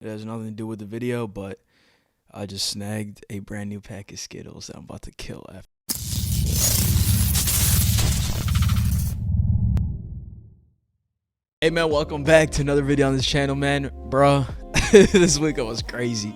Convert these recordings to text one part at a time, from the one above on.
It has nothing to do with the video, but I just snagged a brand new pack of Skittles that I'm about to kill after. Hey man, welcome back to another video on this channel, man. Bruh, this weekend was crazy.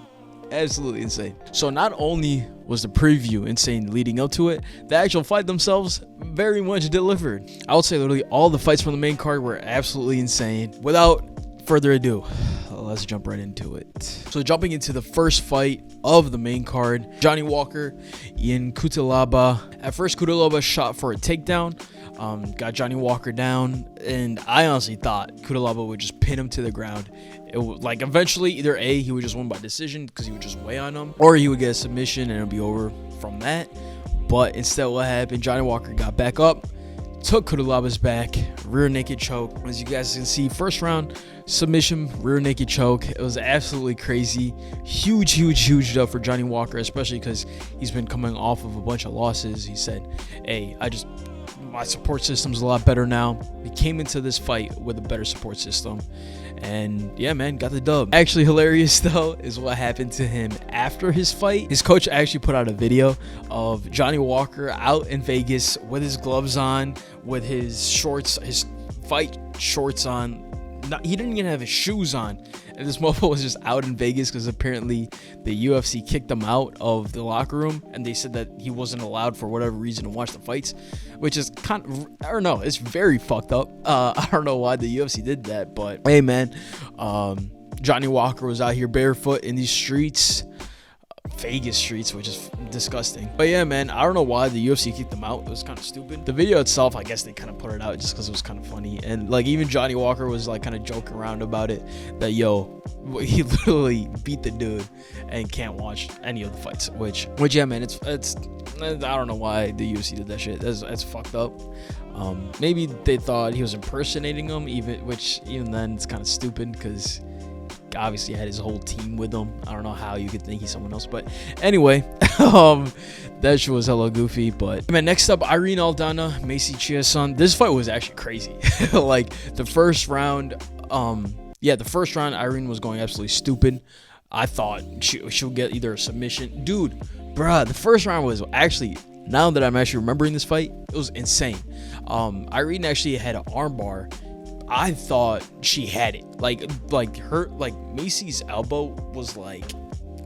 Absolutely insane. So not only was the preview insane leading up to it, the actual fight themselves very much delivered. I would say literally all the fights from the main card were absolutely insane. Without further ado, let's jump right into it. So jumping into the first fight of the main card, Johnny Walker and Cutelaba. At first, Cutelaba shot for a takedown, got Johnny Walker down, and I honestly thought Cutelaba would just pin him to the ground. It would, like, eventually either A, he would just win by decision because he would just weigh on him, or he would get a submission and it'll be over from that. But instead, what happened? Johnny Walker got back up, took Cutelaba's back, rear naked choke. As you guys can see, first round submission, rear naked choke. It was absolutely crazy. Huge up for Johnny Walker, especially because he's been coming off of a bunch of losses. He said, hey, my support system's a lot better now. He came into this fight with a better support system, and yeah, man, got the dub. Actually hilarious though is what happened to him after his fight. His coach actually put out a video of Johnny Walker out in Vegas with his gloves on, with his shorts, his fight shorts on. He didn't even have his shoes on, and this mofo was just out in Vegas because apparently the UFC kicked him out of the locker room, and they said that he wasn't allowed for whatever reason to watch the fights, which is kind of, I don't know, it's very fucked up. I don't know why the UFC did that, but hey man, Johnny Walker was out here barefoot in these streets, Vegas streets, which is disgusting. But yeah, man, I don't know why the UFC kicked them out. It was kind of stupid. The video itself, I guess they kind of put it out just because it was kind of funny, and like even Johnny Walker was like kind of joking around about it, that yo, he literally beat the dude and can't watch any of the fights, which yeah, man, it's I don't know why the UFC did that shit. That's fucked up. Maybe they thought he was impersonating him, even then it's kind of stupid because obviously had his whole team with him. I don't know how you could think he's someone else, but anyway, that shit was hella goofy. But man, next up, Irene Aldana, Macy Chiasson. This fight was actually crazy. Like the first round, Irene was going absolutely stupid. I thought she'll get either a submission, dude. Bruh, the first round was actually, now that I'm actually remembering this fight, it was insane. Irene actually had an armbar. I thought she had it. Like Macy's elbow was like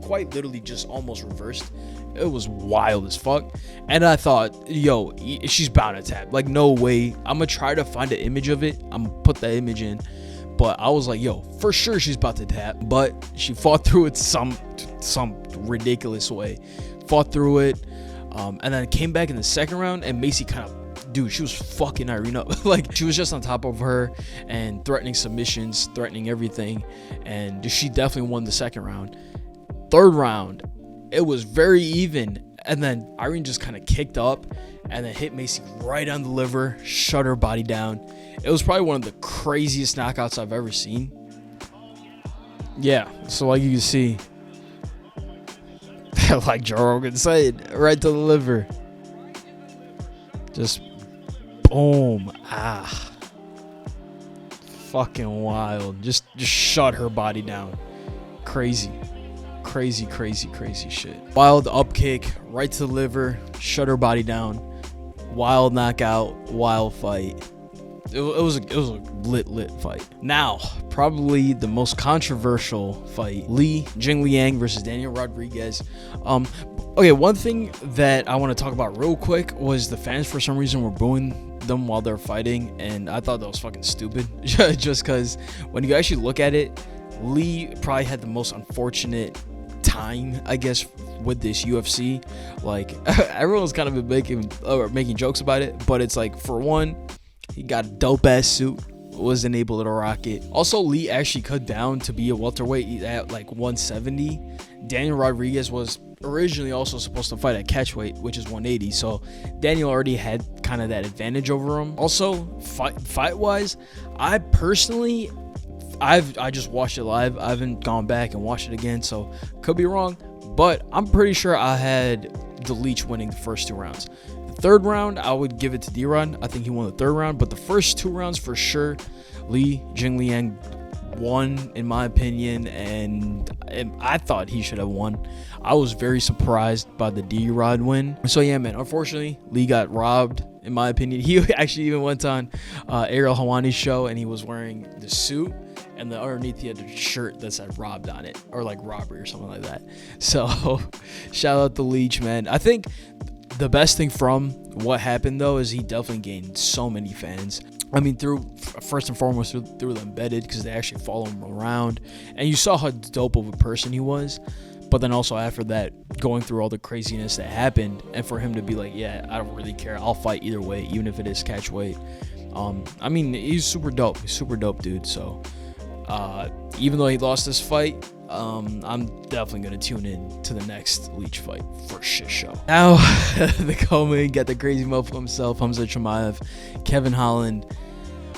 quite literally just almost reversed. It was wild as fuck. And I thought, yo, she's bound to tap. Like, no way. I'm gonna try to find an image of it. I'm gonna put that image in. But I was like, yo, for sure she's about to tap. But she fought through it some ridiculous way. Fought through it. And then came back in the second round, and Macy kind of, dude, she was fucking Irene up. Like, she was just on top of her and threatening submissions, threatening everything, and she definitely won the second round. Third round, it was very even, and then Irene just kind of kicked up and then hit Macy right on the liver, shut her body down. It was probably one of the craziest knockouts I've ever seen. Yeah, so like you can see, like Joe Rogan said, right to the liver. Just boom. Fucking wild. Just shut her body down. Crazy shit. Wild up kick right to the liver, shut her body down. Wild knockout, wild fight. It was a lit fight. Now, probably the most controversial fight, Jing Liang versus Daniel Rodriguez. Okay, one thing that I want to talk about real quick was the fans for some reason were booing them while they're fighting, and I thought that was fucking stupid. Just because when you actually look at it, Lee probably had the most unfortunate time, I guess, with this UFC. Like, everyone's kind of been making jokes about it, but it's like, for one, he got a dope ass suit, wasn't able to rock it. Also, Lee actually cut down to be a welterweight at like 170. Daniel Rodriguez was originally also supposed to fight at catchweight, which is 180, so Daniel already had kind of that advantage over him. Also, fight wise, I just watched it live. I haven't gone back and watched it again, so could be wrong, but I'm pretty sure I had the Leech winning the first two rounds. The third round, I would give it to D-Ron. I think he won the third round, but the first two rounds for sure, Jing Liang won, in my opinion, and I thought he should have won. I was very surprised by the D-Rod win. So yeah, man, unfortunately, Lee got robbed, in my opinion. He actually even went on Ariel Helwani's show, and he was wearing the suit, and underneath he had a shirt that said robbed on it, or like robbery or something like that. So shout out to Leech, man. I think the best thing from what happened, though, is he definitely gained so many fans. I mean, first and foremost through the embedded, because they actually follow him around, and you saw how dope of a person he was. But then also after that, going through all the craziness that happened, and for him to be like, yeah, I don't really care, I'll fight either way, even if it is catch weight. I mean, he's super dope. He's super dope, dude. So even though he lost this fight, I'm definitely gonna tune in to the next Leech fight for shit show. Now, the co-main got the crazy mofo himself, Hamza Chimaev, Kevin Holland.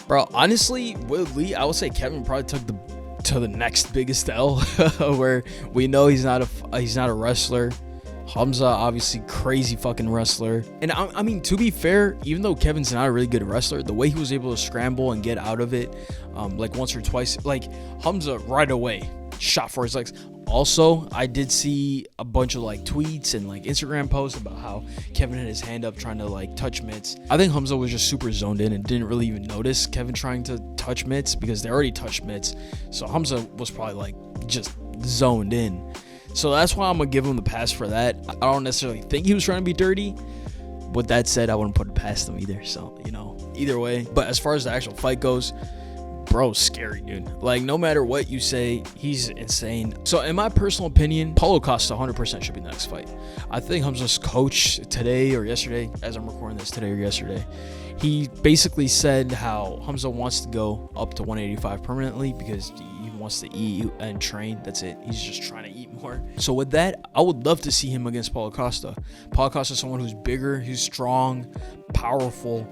Bro, honestly, with Lee, I would say Kevin probably took to the next biggest L, where we know he's not a wrestler. Hamza, obviously, crazy fucking wrestler. And I mean, to be fair, even though Kevin's not a really good wrestler, the way he was able to scramble and get out of it, like once or twice, like Hamza right away shot for his legs. Also, I did see a bunch of like tweets and like Instagram posts about how Kevin had his hand up trying to like touch mitts. I think Hamza was just super zoned in and didn't really even notice Kevin trying to touch mitts, because they already touched mitts. So Hamza was probably like just zoned in. So that's why I'm gonna give him the pass for that. I don't necessarily think he was trying to be dirty. With that said, I wouldn't put it past him either. So, you know, either way. But as far as the actual fight goes, bro, scary, dude. Like, no matter what you say, he's insane. So in my personal opinion, Paulo Costa 100% should be the next fight. I think Hamza's coach today or yesterday, as I'm recording this, today or yesterday, he basically said how Hamza wants to go up to 185 permanently because he wants to eat and train. That's it. He's just trying to eat more. So with that, I would love to see him against Paulo Costa. Paulo Costa is someone who's bigger, who's strong, powerful.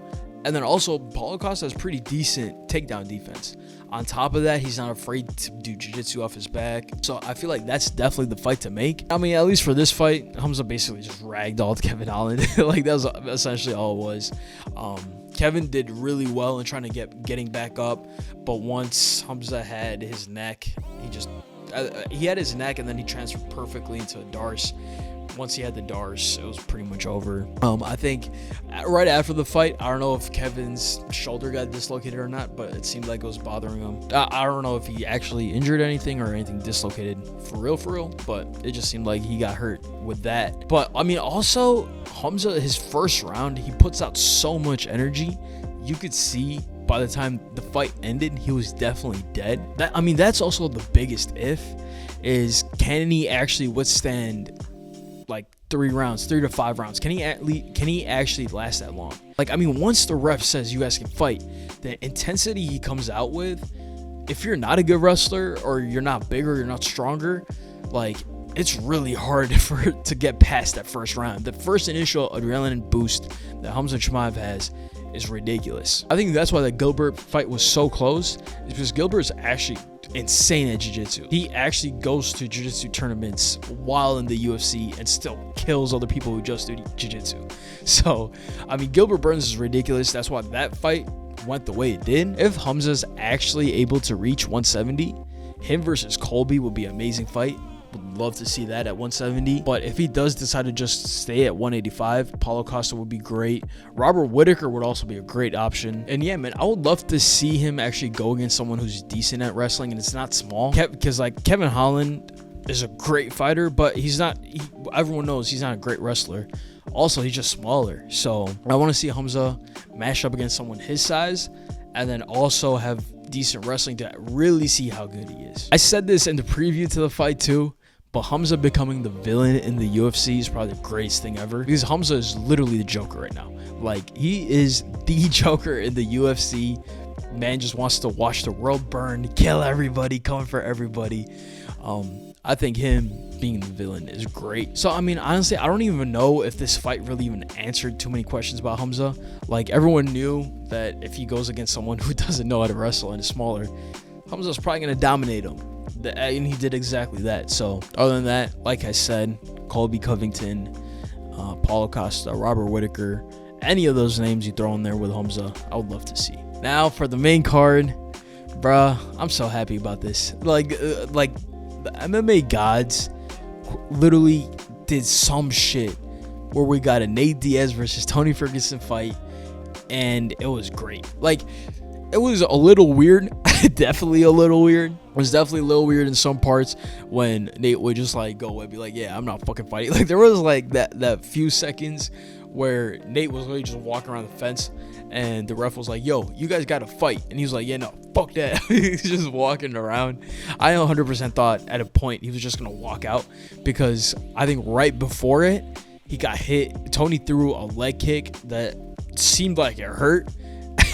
And then also, Paulo Costa has pretty decent takedown defense. On top of that, he's not afraid to do jiu-jitsu off his back. So I feel like that's definitely the fight to make. I mean, at least for this fight, Hamza basically just ragdolled Kevin Holland. Like, that was essentially all it was. Kevin did really well in trying to getting back up. But once Hamza had his neck, he had his neck, and then he transferred perfectly into a Darce. Once he had the Darce, it was pretty much over. I think right after the fight, I don't know if Kevin's shoulder got dislocated or not, but it seemed like it was bothering him. I don't know if he actually injured anything or anything dislocated for real, but it just seemed like he got hurt with that. But I mean, also Hamza, his first round, he puts out so much energy. You could see by the time the fight ended, he was definitely dead. That's also the biggest if, is can he actually withstand like 3 to 5 rounds? Can he actually last that long? Like, I mean, once the ref says you guys can fight, the intensity he comes out with, if you're not a good wrestler or you're not bigger, you're not stronger, like, it's really hard to get past that first round. The first initial adrenaline boost that Hamza Chimaev has is ridiculous. I think that's why the Gilbert fight was so close, is because Gilbert is actually insane at jiu-jitsu. He actually goes to jiu-jitsu tournaments while in the UFC and still kills other people who just do jiu-jitsu. So, I mean, Gilbert Burns is ridiculous. That's why that fight went the way it did. If Hamza's actually able to reach 170, him versus Colby would be an amazing fight. Would love to see that at 170. But if he does decide to just stay at 185, Paulo Costa would be great. Robert Whittaker would also be a great option. And yeah, man, I would love to see him actually go against someone who's decent at wrestling and it's not small. Because like Kevin Holland is a great fighter, but everyone knows he's not a great wrestler. Also, he's just smaller. So I want to see Hamza mash up against someone his size, and then also have decent wrestling to really see how good he is. I said this in the preview to the fight too, but Hamza becoming the villain in the UFC is probably the greatest thing ever, because Hamza is literally the Joker right now. Like, he is the Joker in the UFC. Man just wants to watch the world burn, kill everybody, come for everybody. I think him being the villain is great. So, I mean, honestly, I don't even know if this fight really even answered too many questions about Hamza. Like, everyone knew that if he goes against someone who doesn't know how to wrestle and is smaller, Hamza's probably going to dominate him. And he did exactly that. So, other than that, like I said, Colby Covington, Paulo Costa, Robert Whittaker, any of those names you throw in there with Hamza, I would love to see. Now, for the main card, bruh, I'm so happy about this. Like the MMA gods literally did some shit where we got a Nate Diaz versus Tony Ferguson fight, and it was great. Like, it was a little weird. Definitely a little weird. It was definitely a little weird in some parts when Nate would just like go away, be like, yeah, I'm not fucking fighting. Like, there was like that few seconds where Nate was literally just walking around the fence, and the ref was like, yo, you guys gotta fight. And he was like, yeah, no, fuck that. He's just walking around. I 100% thought at a point he was just gonna walk out, because I think right before it, he got hit. Tony threw a leg kick that seemed like it hurt.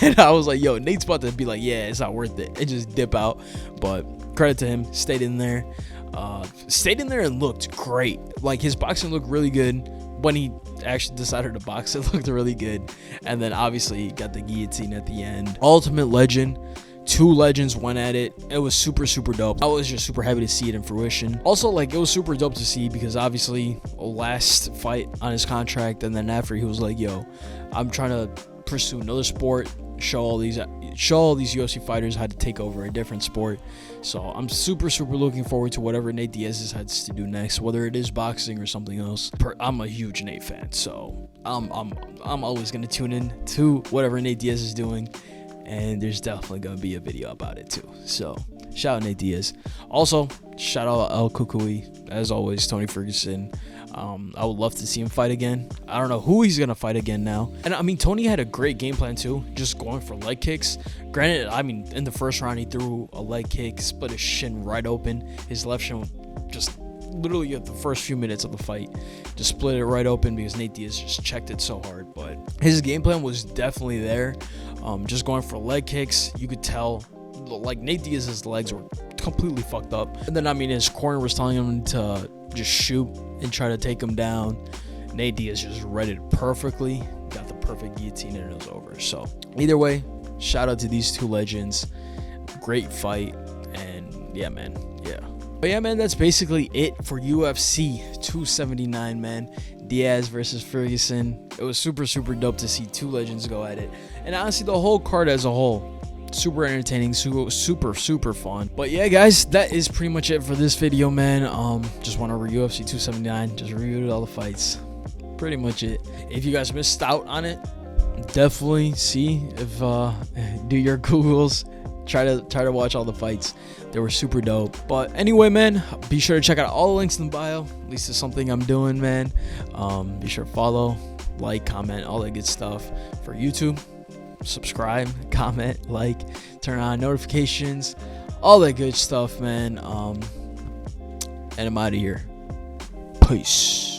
And I was like, yo, Nate's about to be like, yeah, it's not worth it, and just dip out. But credit to him, stayed in there and looked great. Like, his boxing looked really good. When he actually decided to box, it looked really good. And then obviously he got the guillotine at the end. Ultimate legend. Two legends went at it. It was super, super dope. I was just super happy to see it in fruition. Also, like, it was super dope to see, because obviously last fight on his contract, and then after, he was like, yo, I'm trying to pursue another sport, show all these UFC fighters how to take over a different sport. So I'm super, super looking forward to whatever Nate Diaz decides to do next, whether it is boxing or something else. I'm a huge Nate fan, so I'm always gonna tune in to whatever Nate Diaz is doing, and there's definitely gonna be a video about it too. So shout out Nate Diaz. Also, shout out El Kukui, as always, Tony Ferguson. I would love to see him fight again. I don't know who he's gonna fight again now. And I mean, Tony had a great game plan too, just going for leg kicks. Granted, I mean, in the first round he threw a leg kick, split his shin right open. His left shin just literally at the first few minutes of the fight just split it right open, because Nate Diaz just checked it so hard. But his game plan was definitely there. Just going for leg kicks, you could tell like Nate Diaz's legs were completely fucked up. And then I mean, his corner was telling him to just shoot and try to take him down. Nate Diaz just read it perfectly, got the perfect guillotine, and it was over. So either way, shout out to these two legends. Great fight. And yeah, man, yeah. But yeah, man, that's basically it for UFC 279, man. Diaz versus Ferguson. It was super, super dope to see two legends go at it. And honestly, the whole card as a whole, super entertaining, super, super fun. But yeah, guys, that is pretty much it for this video, man. Just went over UFC 279, just reviewed all the fights. Pretty much it. If you guys missed out on it, definitely see if do your Googles. Try to watch all the fights. They were super dope. But anyway, man, be sure to check out all the links in the bio. At least it's something I'm doing, man. Be sure to follow, like, comment, all that good stuff. For YouTube, subscribe, comment, like, turn on notifications, all that good stuff, man. And I'm out of here. Peace.